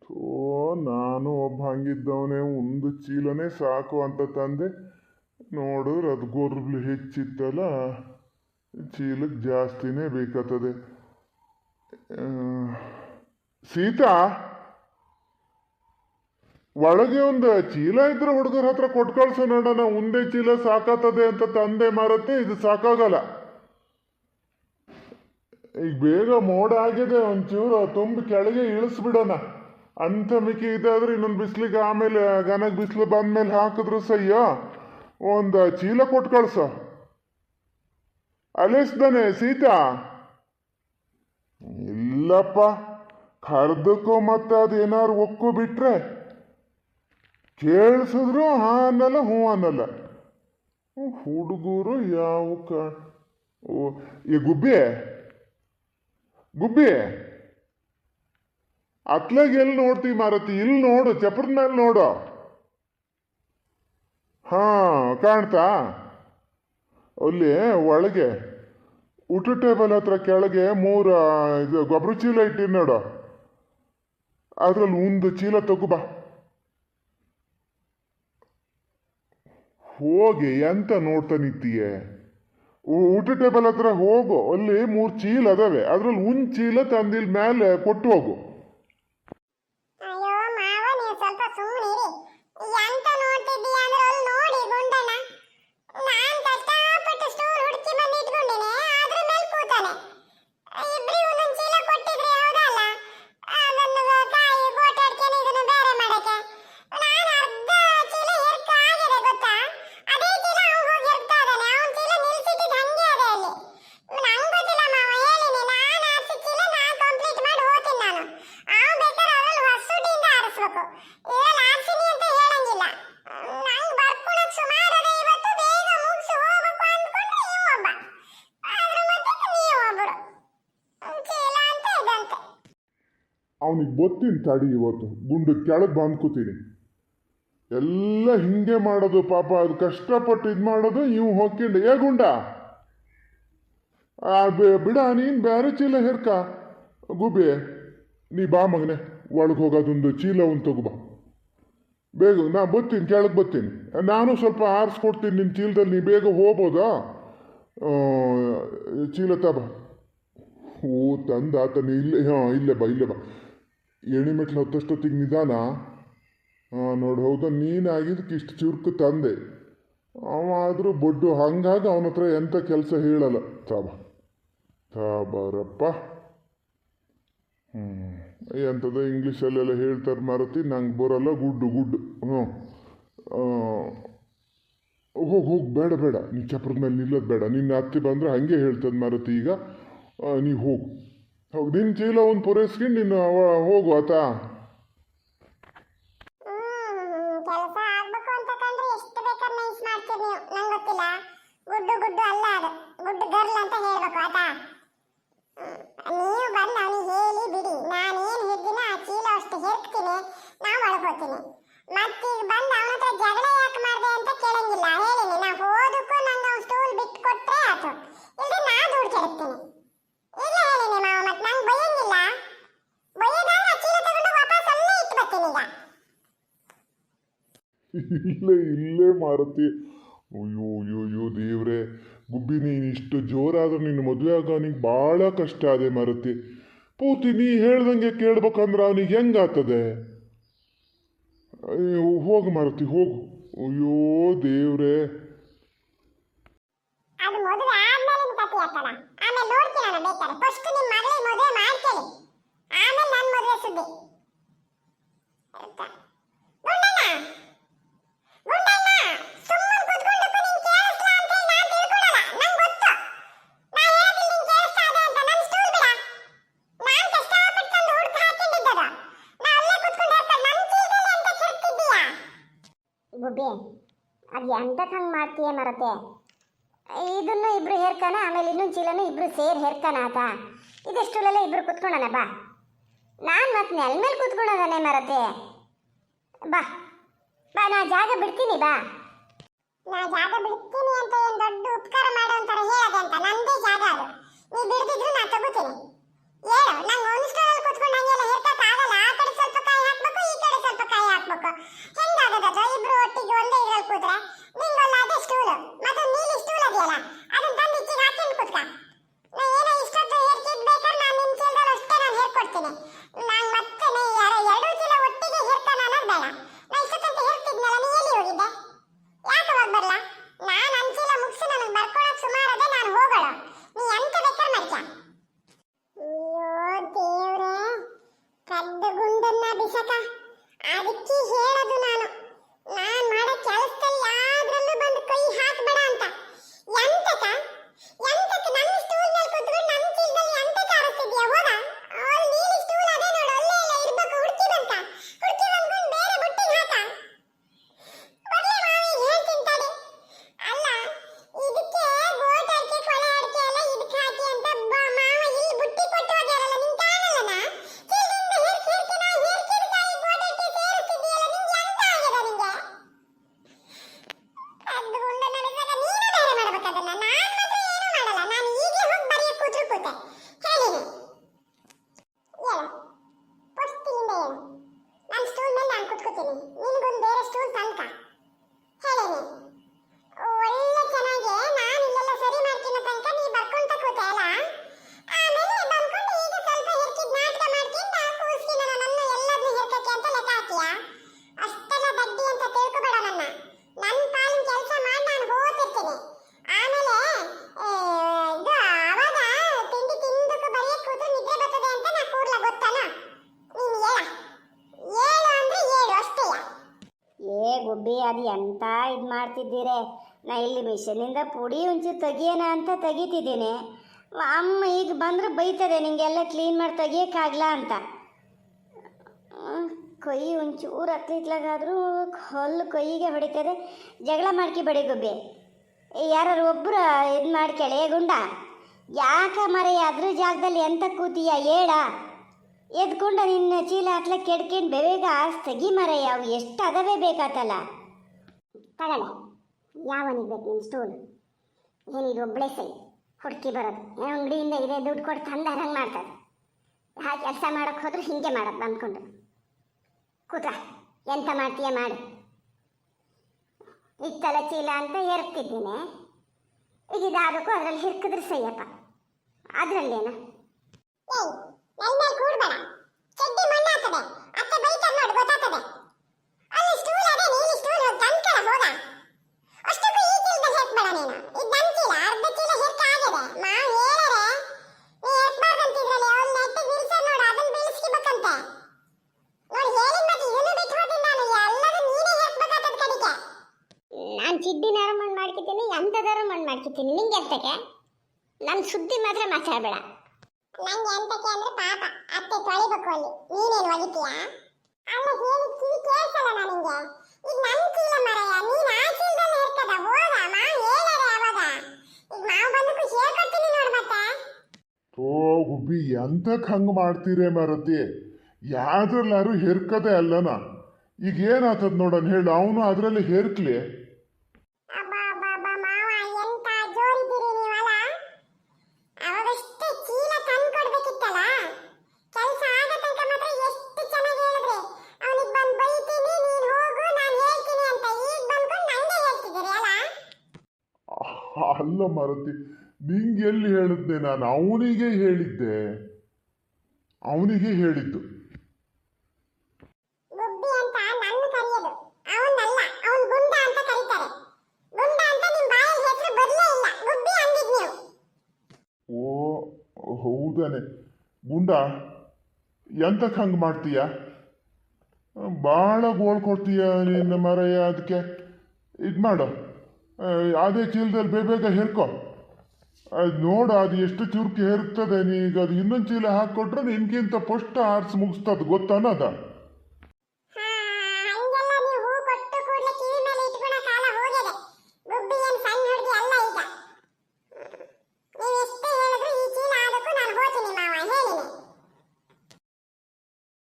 ಓ, ನಾನು ಒಬ್ಬ ಹಂಗಿದ್ದವನೇ, ಒಂದು ಚೀಲನೇ ಸಾಕು ಅಂತ ತಂದೆ. ನೋಡಿದ್ರೆ ಅದು ಗೊರ್ಬ್ಲು ಹೆಚ್ಚಿತ್ತಲ್ಲ, ಚೀಲಕ್ಕೆ ಜಾಸ್ತಿನೇ ಬೇಕಾಗ್ತದೆ. ಸೀತಾ, ಒಳಗೆ ಒಂದು ಚೀಲ ಇದ್ರೆ ಹುಡುಗರ ಹತ್ರ ಕೊಟ್ಟು ಕಳ್ಸೋ ನೋಡೋಣ. ಒಂದೇ ಚೀಲ ಸಾಕಾಗ್ತದೆ ಅಂತ ತಂದೆ ಮಾರತ್ತೆ, ಇದು ಸಾಕಾಗಲ್ಲ. ಈಗ ಬೇಗ ಮೋಡ ಆಗಿದೆ, ಒಂಚೂರು ತುಂಬಿ ಕೆಳಗೆ ಇಳಿಸ್ಬಿಡೋಣ. ಅಂಥ ಮಿಕ್ಕಿ ಇದಾದ್ರೆ ಇನ್ನೊಂದು ಬಿಸ್ಲಿಗೆ ಆಮೇಲೆ ಗನಗ ಬಿಸಿಲು ಬಂದ್ಮೇಲೆ ಹಾಕಿದ್ರು ಸಯ್ಯೋ. ಒಂದು ಚೀಲ ಕೊಟ್ಟು ಕಳ್ಸೋ. ಅಲಿಸ್ದಾನೆ ಸೀತಾ? ಇಲ್ಲಪ್ಪ, ಕರ್ದಕ್ಕೋ ಮತ್ತೆ ಅದೇನಾದ್ರು ಒಕ್ಕು ಬಿಟ್ರೆ ಕೇಳಿಸಿದ್ರು ಹಾ ಅನ್ನಲ್ಲ, ಹ್ಞೂ ಅನ್ನಲ್ಲ. ಹುಡುಗರು ಯಾವ ಈ ಗುಬ್ಬಿ ಗುಬ್ಬಿ ಅತ್ಲಾಗ ಎಲ್ಲಿ ನೋಡ್ತೀವಿ ಮಾರತಿ? ಇಲ್ಲಿ ನೋಡು, ಚಪ್ರದ ಮೇಲೆ ನೋಡು. ಹಾ, ಕಾಣ್ತಾ? ಅಲ್ಲಿ ಒಳಗೆ ಊಟ ಟೇಬಲ್ ಹತ್ರ ಕೆಳಗೆ 3 ಇದು ಗೊಬ್ಬರ ಚೀಲ ಇಟ್ಟಿನಿ ನೋಡು. ಅದ್ರಲ್ಲಿ ಒಂದು ಚೀಲ ತಗೋಬಾ. ಹೋಗಿ ಎಂತ ನೋಡ್ತಾ ನಿಂತೀಯೆ? ಊಟ ಟೇಬಲ್ ಹತ್ರ ಹೋಗು, ಅಲ್ಲಿ 3 ಚೀಲ ಅದಾವೆ. ಅದ್ರಲ್ಲಿ ಒಂದು ಚೀಲ ತಂದಿಲ್ ಮೇಲೆ ಕೊಟ್ಟು ಹೋಗು. ಅವನಿಗೆ ಗೊತ್ತೀನಿ ತಡಿ, ಇವತ್ತು ಗುಂಡು ಕೆಳಗೆ ಬಂದ್ಕೋತೀನಿ. ಎಲ್ಲ ಹಿಂಗೆ ಮಾಡೋದು ಪಾಪ, ಅದು ಕಷ್ಟಪಟ್ಟು ಇದು ಮಾಡೋದು. ಇವು ಹೋಗ್ಕೊಂಡು ಏ ಗುಂಡ ಬಿಡ, ನೀನು ಬೇರೆ ಚೀಲ ಹೇರ್ಕ. ಗುಬ್ಬಿ, ನೀ ಬಾ ಮಗನೆ, ಒಳಗೆ ಹೋಗೋದೊಂದು ಚೀಲ ಒಂದು ತಗೋಬಾ ಬೇಗ. ನಾ ಬರ್ತೀನಿ, ಕೆಳಗೆ ಬರ್ತೀನಿ. ನಾನು ಸ್ವಲ್ಪ ಆರಿಸ್ಕೊಡ್ತೀನಿ ನಿನ್ನ ಚೀಲದಲ್ಲಿ. ನೀ ಬೇಗ ಹೋಗ್ಬೋದಾ? ಚೀಲ ತಬಾ. ಓ ತಂದ ಆತನ ಇಲ್ಲೇ. ಹಾಂ, ಇಲ್ಲೇ ಬಾ, ಇಲ್ಲೇ ಬಾ. ಎಣ್ಣೆ ಮೆಟ್ಲು ಹತ್ತಷ್ಟೊತ್ತಿಗೆ ನಿಧಾನ. ಹಾಂ ನೋಡಿ, ಹೌದಾ? ನೀನಾಗಿದ್ದಕ್ಕೆ ಇಷ್ಟು ಚುರುಕು ತಂದೆ. ಅವ ಆದರೂ ಬೊಡ್ಡು, ಹಂಗಾಗಿ ಅವನ ಹತ್ರ ಎಂಥ ಕೆಲಸ ಹೇಳಲ್ಲ. ತಾಬಾರಪ್ಪ. ಎಂಥದ್ದು ಇಂಗ್ಲೀಷಲ್ಲೆಲ್ಲ ಹೇಳ್ತಾರೆ ಮಾರತಿ, ನಂಗೆ ಬರೋಲ್ಲ. ಗುಡ್ಡು ಗುಡ್ಡು. ಹ್ಞೂ, ಹೋಗಿ ಬೇಡ ಬೇಡ, ನೀ ಚಪ್ರದ ಮೇಲೆ ನಿಲ್ಲೋದು ಬೇಡ. ನಿನ್ನ ಅತ್ತೆ ಬಂದರೆ ಹಾಗೆ ಹೇಳ್ತದೆ ಮಾರತಿ. ಈಗ ನೀ ಹೋಗು. ಹೌದು, ನಿನ್ನ ಚೀಲ ಒಂದು ಪೂರೈಸ್ಕೊಂಡು ನೀನು ಹೋಗು ಆತಾ. ಇಲ್ಲೇ ಮಾರತಿ. ಅಯ್ಯೋ ಅಯ್ಯೋ ಅಯ್ಯೋ ದೇವ್ರೆ, ಗುಬ್ಬಿ ನೀನು ಇಷ್ಟು ಜೋರಾದ್ರೆ ನಿನ್ನ ಮದುವೆ ಆಗ ಅವನಿಗೆ ಭಾಳ ಕಷ್ಟ ಅದೇ ಮಾರತಿ. ಪೂರ್ತಿ ನೀ ಹೇಳ್ದಂಗೆ ಕೇಳ್ಬೇಕಂದ್ರೆ ಅವನಿಗೆ ಹೆಂಗಾಗ್ತದೆ? ಹೋಗು ಮಾರತಿ, ಹೋಗು. ಅಯ್ಯೋ ದೇವ್ರೆ. ಗುಬ್ಬಿ, ಅದು ಎಂತಕ್ಕೆ ಹಂಗೆ ಮಾಡ್ತೀಯ ಮರತೆ? ಇದನ್ನು ಇಬ್ರು ಹೇರ್ಕನ, ಆಮೇಲೆ ಇನ್ನೊಂದು ಚೀಲನು ಇಬ್ರು ಸೇರಿ ಹೇರ್ಕನ ಆತ. ಇದೆಷ್ಟುಲೆಲ್ಲ ಇಬ್ರು ಕುತ್ಕೊಳ್ಳೋಣ ಬಾ. ನಾನು ಮತ್ತೆ ನೆಲ ಮೇಲೆ ಕುತ್ಕೊಳ್ಳೋದಾನೆ ಮರತೆ. ಬಾ ಬಾ, ನಾ ಜಾಗ ಬಿಡ್ತೀನಿ ಬಾ. ನಾ ಜಾಗ ಬಿಡ್ತೀನಿ ಅಂತ ಏನು ದೊಡ್ಡ ಉಪಕಾರ ಮಾಡೋ ಅಂತಾರೆ ಹೇಳದೆ ಅಂತ. ನಂದೇ ಜಾಗ ಅದು, ನೀ ಬಿಡ್ದಿದ್ರು ನಾ ತಗೋತೀನಿ. ಹೇಳು, ನಂಗೆ ಒಂದು ಸ್ಟೋರಲ್ಲಿ ಕುತ್ಕೊಂಡು ಹಂಗೆಲ್ಲ ಹೇರ್ಕಕ್ಕೆ ಆಗಲ್ಲ. ಆ ಕಡೆ ಸ್ವಲ್ಪ ಕಾಯಿ ಹಾಕಿ ಅದಕ್ಕೆ ಹೇಳೋದು ನಾನು ಮಾಡೋ ಕೆಲಸದಲ್ಲಿ ಯಾವ್ದ್ರಲ್ಲೂ ಬಂದು ಕೈ ಹಾಕ್ಬೇಡ ಅಂತ. ಎಂತಕ ನನ್ನ ಸ್ಟೂಲ್ ಮೇಲೆ ಕೂತ್ಕೊಂಡು ನನ್ನ ಚೀಲದಲ್ಲಿ ಎಂತಕ ಆರಿಸ್ತಿದ್ಯಾ? ಹೋಗ ಅವಳು ನೀಲಿ ಸ್ಟೂಲ್ ಅದೇ ನೋಡು, ಅಲ್ಲೇ ಎಲ್ಲ ಇರ್ಬೇಕು. ಹುಡುಕಿ ಬಂದ್ಕೊಂಡು ಬೇರೆ ಬುಟ್ಟಿಗೆ ಹಾಕ. ಬರ್ಲಿ ಮಾವಿಗೆ ಹೇಳ್ತೀನಿ ತಡಿ. ಅಲ್ಲ ಇದಕ್ಕೆ ಗೋಟ್ ಅಡಿಕೆ ಕೊಳೆ ಅಡಿಕೆ ಎಲ್ಲ ಇದಕ್ಕೆ ಹಾಕಿ ಅಂತ ಮಾವ ಇಲ್ಲಿ ಬುಟ್ಟಿ ಕೊಟ್ಟು ಹೋಗ್ಯಾರಲ್ಲ, ನಿಂಗೆ ಕಾಣಲ್ಲನ? ಚೀಲದಿಂದ ಹೇರ್ಕಿನ ಹೇರ್ಕಿಡ್ಕಾಯಿ ಗೋಟ್ ಅಡಿಕೆ ಸೇರಿಸ್ತಿದ್ಯಲ್ಲ, ನಿಂಗೆ ಎಂತ ಆಗಿದೆ ನಿಂಗೆ? ಅದು ಗುಂಡ ನಡೆದಾಗ ನೀನು ಬೇರೆ ಮಾಡ್ಬೇಕದನ್ನ, ನಾನು ಮಾತ್ರ ಏನೂ ಮಾಡಲ್ಲ. ನಾನು ಈಗಲೇ ಹೋಗಿ ಬರೆಯಕ್ಕೆ ಕೂತೆ ಹೇಳಿನಿ. ಹೇಳು ಪುಸ್ತಕಿಂದ ಹೇಳು. ನನ್ನ ಸ್ಟೂಲ್ ಮೇಲೆ ನಾನು ಕೂತ್ಕೋತೀನಿ, ನಿನಗೊಂದು ಬೇರೆ ಸ್ಟೂಲ್ ತಂದ್ಕ ಹೇಳಿನಿ. ಒಳ್ಳೆ ಚೆನ್ನಾಗಿ ನಾನು ಇಲ್ಲೆಲ್ಲ ಸರಿ ಮಾಡ್ತೀನ ತನಕ ನೀ ಬರ್ಕೊಂತ ಕೂತೆ ಅಲ್ಲ. ಆಮೇಲೆ ಬಂದ್ಕೊಂಡು ಈಗ ಸ್ವಲ್ಪ ಹೆರ್ಕಿದ್ ನಾಟಕ ಮಾಡ್ಕೊಂಡು ಕೂಸ್ಕಿನ ನನ್ನ ಎಲ್ಲದನ್ನೂ ಹೆರ್ಕಕ್ಕೆ ಅಂತ ಲೆಕ್ಕ ಹಾಕಿಯ? ಅಷ್ಟೆಲ್ಲ ಬಡ್ಡಿ ಅಂತ ತಿಳ್ಕೊಬೇಡ. ನನ್ನ ಪಾಲಿನ ಕೆಲಸ ಮಾಡಿ ನಾನು ಹೋಗ್ತಿರ್ತೀನಿ. ಆಮೇಲೆ ಇದು ಆವಾಗ ತಿಂಡಿ ತಿಂದಕ್ಕೆ ಬರೆಯಕ್ಕೆ ಕೂತ್ರೆ ನಿದ್ರೆ ಬರ್ತದೆ ಅಂತ ನಾ ಕೂಡ್ಲ ಗೊತ್ತಲ್ಲ. ನೀನು ಹೇಳು ಅಂದ್ರೆ ಹೇಳು ಅಷ್ಟೇಯ. ಏ ಗುಬ್ಬಿ, ಅದು ಎಂತ ಇದು ಮಾಡ್ತಿದ್ದೀರಿ? ನಾ ಇಲ್ಲಿ ಮಿಷನಿಂದ ಪುಡಿ ಒಂಚೂರು ತೆಗಿಯೋಣ ಅಂತ ತೆಗಿತಿದ್ದೀನಿ. ಅಮ್ಮ ಈಗ ಬಂದ್ರೆ ಬೈತದೆ ನಿಂಗೆಲ್ಲ ಕ್ಲೀನ್ ಮಾಡಿ ತೆಗಿಯೋಕ್ಕಾಗಲ್ಲ ಅಂತ. ಕೈ ಒಂಚೂರು ಹತ್ತಿತ್ಲಾಗಾದರೂ ಹೊಲ್ಲು ಕೈಗೆ ಹೊಡಿತದೆ. ಜಗಳ ಮಾಡ್ಕಿ ಬಡಿ ಗುಬ್ಬಿ. ಯಾರು ಒಬ್ಬರು ಇದು ಮಾಡ್ಕೇಳಿ ಗುಂಡ. ಯಾಕ ಮರೆ ಅದ್ರ ಜಾಗದಲ್ಲಿ ಎಂತ ಕೂತೀಯ ಹೇಳ? ಎದ್ಕೊಂಡ ನಿನ್ನ ಚೀಲ ಹತ್ಲ ಕೆಡ್ಕೊಂಡು ಬೇಗ ತೆಗಿ ಮರ. ಯಾವ ಎಷ್ಟು ಅದವೇ ಬೇಕಾತಲ್ಲ. ತಗೊಳ್ಳ, ಯಾವನಿಗೆ ಬೇಕು ನಿನ್ನ ಸ್ಟೂಲ್? ಏನಿದು ಒಬ್ಬಳೇ ಸೈ ಹುಡುಕಿ ಬರೋದು? ಅಂಗಡಿಯಿಂದ ಇದೆ ದುಡ್ಡು ಕೊಟ್ಟು ತಂದು ಹಂಗೆ ಮಾಡ್ತದೆ. ಆ ಕೆಲಸ ಮಾಡೋಕ್ಕೆ ಹೋದ್ರೆ ಹಿಂಗೆ ಮಾಡೋದು ಬಂದ್ಕೊಂಡು ಕೂತ. ಎಂತ ಮಾಡ್ತೀಯ ಮಾಡು. ಇತ್ತಲ ಚೀಲ ಅಂತ ಹೇರ್ತಿದ್ದೀನಿ, ಈಗ ಇದಾದಕ್ಕೂ ಅದರಲ್ಲಿ ಹಿರ್ಕಿದ್ರೆ ಸಯ್ಯಪ್ಪ. ಅದರಲ್ಲೇನ ಕೂಡ್ಬೇಡ, ಚಡ್ಡಿ ಮಣ್ಣಾಗ್ತದೆ. ಅತ್ತೆ ಬೈತದ ನೋಡಿ ಗೊತ್ತಾಗ್ತದೆ. ಅಲ್ಲಿ ಸ್ಟೂಲ್ ಅದೇ, ನೀಲಿ ಸ್ಟೂಲ್ ತಂದ್ಕಳ ಹೋಗ. ಅಷ್ಟಕ್ಕೂ ಈ ಚೀಲದ ಹೇರ್ಬೇಡ ನೀನು. ಇದು ನನ್ನ ಚೀಲ, ಅರ್ಧ ಚೀಲ ಹೇರ್ಕ ಆಗಿದೆ. ಮಾವು ಹೇಳರೆ ನೀ ಹೇರ್ಬಾರ್ದಂತಿದ್ರಲ್ಲಿ ಅವಳು ನೆಟ್ಟಿಗೆ ನಿಲ್ಸ ನೋಡು, ಅದನ್ನ ಬೀಳಿಸ್ಕಿಬೇಕಂತೆ ನೋಡಿ. ಹೇಳಿದ ಮತ್ತೆ ಇದನ್ನು ಬಿಟ್ಟು ಹೋದಿಲ್ಲ ನಾನು. ಎಲ್ಲರೂ ನೀನೇ ಹೇರ್ಬೇಕಾಗ್ತದ ಕಡಿಕೆ. ನಾನು ಚಿಡ್ಡಿನಾರು ಮಣ್ಣು ಮಾಡ್ಕಿದ್ದೀನಿ, ಎಂಥದಾರು ಮಣ್ಣು ಮಾಡ್ಕಿದ್ದೀನಿ. ನಿಂಗೆ ಎಂತಕ್ಕೆ? ನನ್ನ ಸುದ್ದಿ ಮಾತ್ರ ಮಾತಾಡಬೇಡ. ನಂಗೆ ಎಂತಕ್ಕೆ ಅಂದ್ರೆ ಪಾಪ ಅತ್ತೆ ತೊಳಿಬೇಕು ಅಲ್ಲಿ, ನೀನೇನು ಒಗಿತೀಯ? ಅಲ್ಲ ಹೇಳಿ ಕಿವಿ ಕೇಳಿಸಲ್ಲ ನನಗೆ. ಈಗ ನನ್ನ ಚೀಲ ಮರಯ್ಯ, ನೀನು ಆ ಚೀಲದಲ್ಲಿ ಇರ್ತದ. ಹೋಗ ಮಾವು ಹೇಳರೆ ಅವಾಗ. ಈಗ ಮಾವು ಬಂದಕ್ಕೂ ಹೇಳ್ಕೊಡ್ತೀನಿ ನೋಡು ಮತ್ತೆ. ಓ ಗುಬ್ಬಿ, ಎಂತಕ್ಕೆ ಹಂಗೆ ಮಾಡ್ತೀರೇ ಮಾರತಿ? ಯಾವ್ದ್ರಲ್ಲಾರು ಹೆರ್ಕದೆ ಅಲ್ಲನ? ಈಗ ಏನಾಗ್ತದ ನೋಡೋಣ ಹೇಳು. ಅವನು ಅದರಲ್ಲಿ ಹೇರ್ಕ್ಲಿ. ಅಬ್ಬಾ ಬಾಬಾ ಮಾವ ಎಂತ ಜೋರಿದ್ದೀರಿ ನೀವಲ್ಲ. ಅವಾಗಷ್ಟೇ ಚೀಲ ತಂದು ಕೊಡ್ಬೇಕಿತ್ತಲ್ಲ. ಕೆಲಸ ಆಗ ತನಕ ಮಾತ್ರ ಎಷ್ಟು ಚೆನ್ನಾಗಿ ಹೇಳಿದ್ರಿ. ಅವನಿಗೆ ಬಂದು ಬೈತೀನಿ, ನೀನು ಹೋಗು, ನಾನು ಹೇಳ್ತೀನಿ ಅಂತ. ಈಗ ಬಂದ್ಕೊಂಡು ನಂಗೆ ಹೇಳ್ತಿದ್ದೀರಿ ಅಲ್ಲ. ಅಲ್ಲ ಮಾರತಿ, ನಿಂಗೆ ಎಲ್ಲಿ ಹೇಳಿದ್ದೆ ನಾನು? ಅವನಿಗೆ ಹೇಳಿದ್ದೆ, ಅವನಿಗೆ ಹೇಳಿದ್ದು. ಗುಬ್ಬಿ ಅಂತ ನನ್ನ ಕರೆಯೋದು, ಅವನಲ್ಲ. ಅವನ್ ಗುಂಡ ಅಂತ ಕರೀತಾರೆ. ಗುಂಡ ಅಂತ ನಿಮ್ ಬಾಯಲ್ಲಿ ಹೆಸರು ಬರಲೇ ಇಲ್ಲ. ಗುಬ್ಬಿ ಅಂದಿದ್ ನೀವು. ಓ ಹೌದಾನೆ ಗುಂಡ, ಎಂತಕ್ಕೆ ಹಂಗೆ ಮಾಡ್ತೀಯ? ಭಾಳ ಗೋಳ್ ಕೊಡ್ತೀಯ ನಿನ್ನ ಮರಯ್ಯ. ಅದಕ್ಕೆ ಇದು ಮಾಡು, ಅದೇ ಚೀಲದಲ್ಲಿ ಬೇಗ ಹೇರ್ಕೊ. ಅದು ನೋಡು, ಅದು ಎಷ್ಟು ಚುರುಕಿ ಹೇರ್ತದೆ. ನೀಗ ಅದು ಇನ್ನೊಂದು ಚೀಲ ಹಾಕ್ಕೊಟ್ರೆ ನಿನ್ಗಿಂತ ಫಸ್ಟ್ ಆರಿಸಿ ಮುಗಿಸ್ತದೆ ಗೊತ್ತಾನ ಅದ.